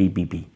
PPP,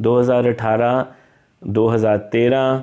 2018, 2013,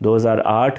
2008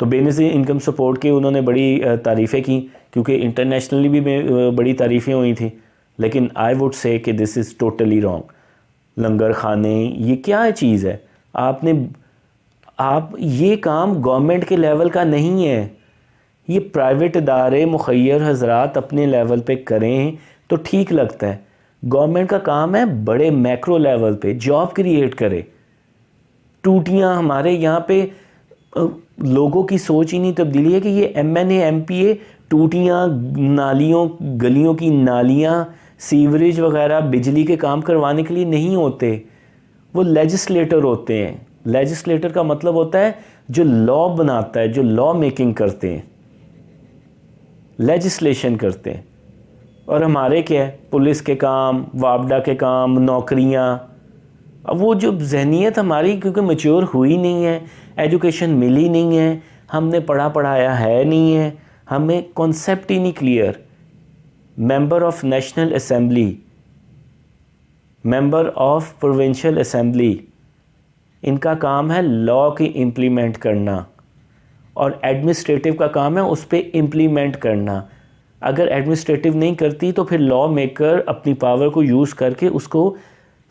تو بے نظیر income support کی انہوں نے بڑی تعریفیں کی کیونکہ انٹرنیشنلی بھی بڑی تعریفیں ہوئی تھیں، لیکن آئی ووڈ سے کہ دس از ٹوٹلی رانگ. لنگر خانے یہ کیا چیز ہے؟ آپ یہ کام گورنمنٹ کے لیول کا نہیں ہے، یہ پرائیویٹ ادارے مخیر حضرات اپنے لیول پہ کریں تو ٹھیک لگتا ہے. گورنمنٹ کا کام ہے بڑے میکرو لیول پہ جاب کریٹ کرے. ٹوٹیاں ہمارے یہاں پہ لوگوں کی سوچ ہی نہیں تبدیلی ہے کہ یہ M N A M P A ٹوٹیاں، نالیوں، گلیوں کی نالیاں، سیوریج وغیرہ بجلی کے کام کروانے کے لیے نہیں ہوتے، وہ لیجسلیٹر ہوتے ہیں. لیجسلیٹر کا مطلب ہوتا ہے جو لا بناتا ہے، جو لا میکنگ کرتے ہیں، لیجسلیشن کرتے ہیں. اور ہمارے کیا ہے؟ پولیس کے کام، وابڈا کے کام، نوکریاں. اب وہ جو ذہنیت ہماری کیونکہ میچور ہوئی نہیں ہے، ایجوکیشن ملی نہیں ہے، ہم نے پڑھایا ہے نہیں ہے، ہمیں کانسیپٹ ہی نہیں clear. Member of national assembly, member of provincial assembly, ان کا کام ہے لا کی امپلیمنٹ کرنا، اور ایڈمنسٹریٹو کا کام ہے اس پہ امپلیمنٹ کرنا. اگر ایڈمنسٹریٹو نہیں کرتی تو پھر لا میکر اپنی پاور کو یوز کر کے اس کو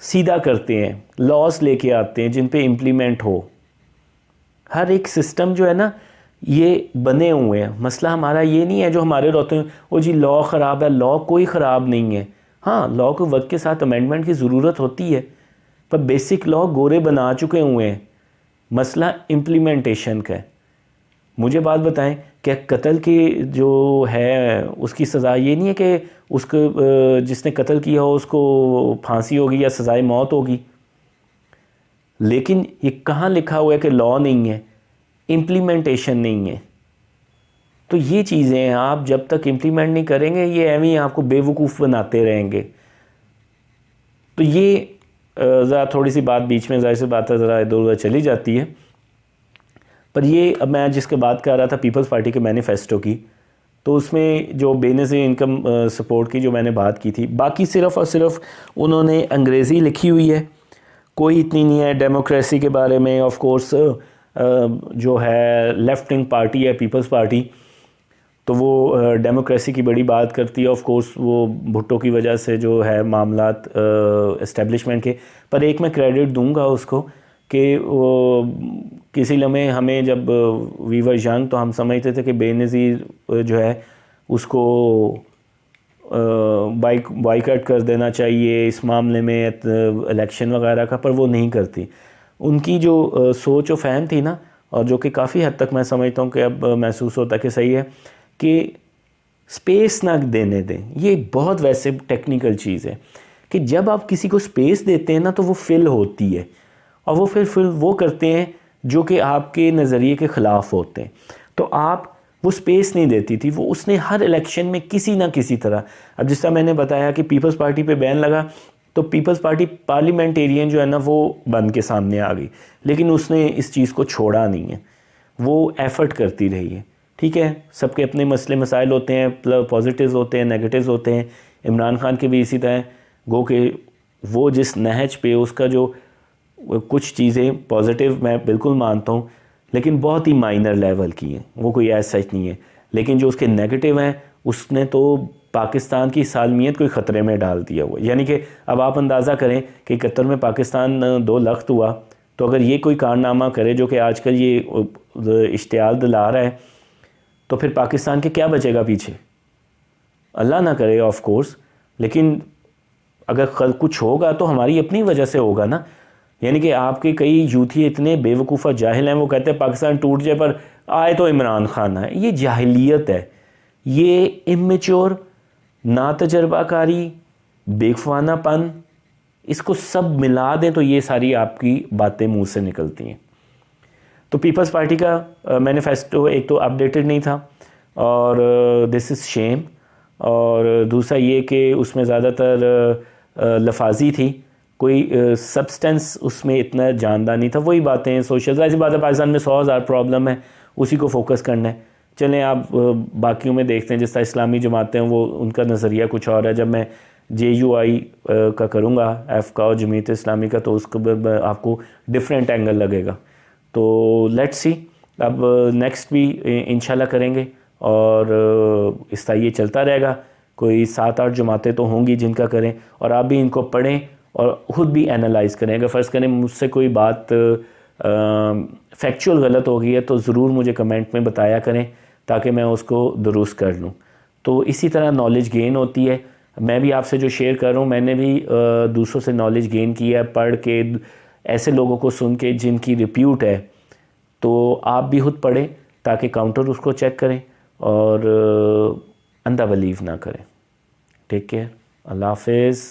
سیدھا کرتے ہیں، لاز لے کے آتے ہیں جن پہ امپلیمنٹ ہو. ہر ایک سسٹم جو ہے نا یہ بنے ہوئے ہیں. مسئلہ ہمارا یہ نہیں ہے جو ہمارے رہتے ہیں وہ جی لا خراب ہے. لا کوئی خراب نہیں ہے. ہاں لا کو وقت کے ساتھ امینڈمنٹ کی ضرورت ہوتی ہے، پر بیسک لا گورے بنا چکے ہوئے ہیں. مسئلہ امپلیمنٹیشن کا ہے. مجھے بات بتائیں کہ قتل کی جو ہے اس کی سزا یہ نہیں ہے کہ اس کو جس نے قتل کیا ہو اس کو پھانسی ہوگی یا سزائے موت ہوگی، لیکن یہ کہاں لکھا ہوا ہے کہ لا نہیں ہے، امپلیمنٹیشن نہیں ہے. تو یہ چیزیں ہیں آپ جب تک امپلیمنٹ نہیں کریں گے یہ ایویں ہی آپ کو بے وقوف بناتے رہیں گے. تو یہ ذرا تھوڑی سی بات بیچ میں ظاہر سی بات ہے ذرا ادھر ادھر چلی جاتی ہے. پر یہ اب میں جس کے بات کر رہا تھا پیپلز پارٹی کے مینیفیسٹو کی، تو اس میں جو بے نظیر انکم سپورٹ کی جو میں نے بات کی تھی، باقی صرف اور صرف انہوں نے انگریزی لکھی ہوئی ہے، کوئی اتنی نہیں ہے. ڈیموکریسی کے بارے میں آف کورس جو ہے لیفٹ ونگ پارٹی ہے پیپلز پارٹی، تو وہ ڈیموکریسی کی بڑی بات کرتی ہے. آف کورس وہ بھٹو کی وجہ سے جو ہے معاملات اسٹیبلشمنٹ کے. پر ایک میں کریڈٹ دوں گا اس کو کہ وہ کسی لمحے ہمیں جب وی ور ینگ تو ہم سمجھتے تھے کہ بے نظیر جو ہے اس کو بائیکاٹ کر دینا چاہیے اس معاملے میں الیکشن وغیرہ کا، پر وہ نہیں کرتی. ان کی جو سوچ و فہم تھی نا، اور جو کہ کافی حد تک میں سمجھتا ہوں کہ اب محسوس ہوتا ہے کہ صحیح ہے، کہ سپیس نہ دینے دیں. یہ بہت ویسے ٹیکنیکل چیز ہے کہ جب آپ کسی کو سپیس دیتے ہیں نا تو وہ فل ہوتی ہے، اور وہ پھر وہ کرتے ہیں جو کہ آپ کے نظریے کے خلاف ہوتے ہیں. تو آپ وہ سپیس نہیں دیتی تھی، وہ اس نے ہر الیکشن میں کسی نہ کسی طرح. اب جس طرح میں نے بتایا کہ پیپلز پارٹی پہ بین لگا تو پیپلز پارٹی پارلیمنٹیرین جو ہے نا وہ بن کے سامنے آ گئی، لیکن اس نے اس چیز کو چھوڑا نہیں ہے، وہ ایفرٹ کرتی رہی ہے. ٹھیک ہے، سب کے اپنے مسئلے مسائل ہوتے ہیں، پازیٹیوز ہوتے ہیں، نیگیٹیوز ہوتے ہیں. عمران خان کے بھی اسی طرح گو کہ وہ جس نہج پہ اس کا جو کچھ چیزیں پازیٹیو میں بالکل مانتا ہوں، لیکن بہت ہی مائنر لیول کی ہیں، وہ کوئی ایسا سچ نہیں ہے. لیکن جو اس کے نیگیٹیو ہیں اس نے تو پاکستان کی سالمیت کو خطرے میں ڈال دیا ہوا. یعنی کہ اب آپ اندازہ کریں کہ 71 میں پاکستان 2 لخت ہوا، تو اگر یہ کوئی کارنامہ کرے جو کہ آج کل یہ اشتعال دلا رہا ہے، تو پھر پاکستان کے کیا بچے گا پیچھے؟ اللہ نہ کرے آف کورس، لیکن اگر کچھ ہوگا تو ہماری اپنی وجہ سے ہوگا نا. یعنی کہ آپ کے کئی یوتھی اتنے بے وقوفہ جاہل ہیں، وہ کہتے ہیں پاکستان ٹوٹ جائے پر آئے تو عمران خان ہے. یہ جاہلیت ہے، یہ امیچور، ناتجربہ کاری، بیخوانہ پن، اس کو سب ملا دیں تو یہ ساری آپ کی باتیں منہ سے نکلتی ہیں. تو پیپلز پارٹی کا مینیفیسٹو ایک تو اپڈیٹڈ نہیں تھا، اور دس از شیم. اور دوسرا یہ کہ اس میں زیادہ تر لفاظی تھی، کوئی سبسٹنس اس میں اتنا جاندار نہیں تھا. وہی باتیں سوشل، ایسی بات ہے پاکستان میں 100,000 پرابلم ہے، اسی کو فوکس کرنا ہے. چلیں آپ باقیوں میں دیکھتے ہیں، جس طرح اسلامی جماعتیں ہیں وہ ان کا نظریہ کچھ اور ہے. جب میں JUI کا کروں گا، ایف کا اور جمعیت اسلامی کا، تو اس کو آپ کو ڈفرینٹ اینگل لگے گا. تو لیٹس سی اب نیکسٹ بھی انشاءاللہ کریں گے، اور اس طرح یہ چلتا رہے گا. کوئی 7-8 جماعتیں تو ہوں گی جن کا کریں، اور آپ بھی ان کو پڑھیں اور خود بھی انالائز کریں. اگر فرض کریں مجھ سے کوئی بات فیکچول غلط ہو گئی ہے تو ضرور مجھے کمنٹ میں بتایا کریں تاکہ میں اس کو درست کر لوں. تو اسی طرح نالج گین ہوتی ہے. میں بھی آپ سے جو شیئر کر رہا ہوں، میں نے بھی دوسروں سے نالج گین کی ہے پڑھ کے، ایسے لوگوں کو سن کے جن کی ریپیوٹ ہے. تو آپ بھی خود پڑھیں تاکہ کاؤنٹر اس کو چیک کریں اور اندھا بلیو نہ کریں. Take care. اللہ حافظ.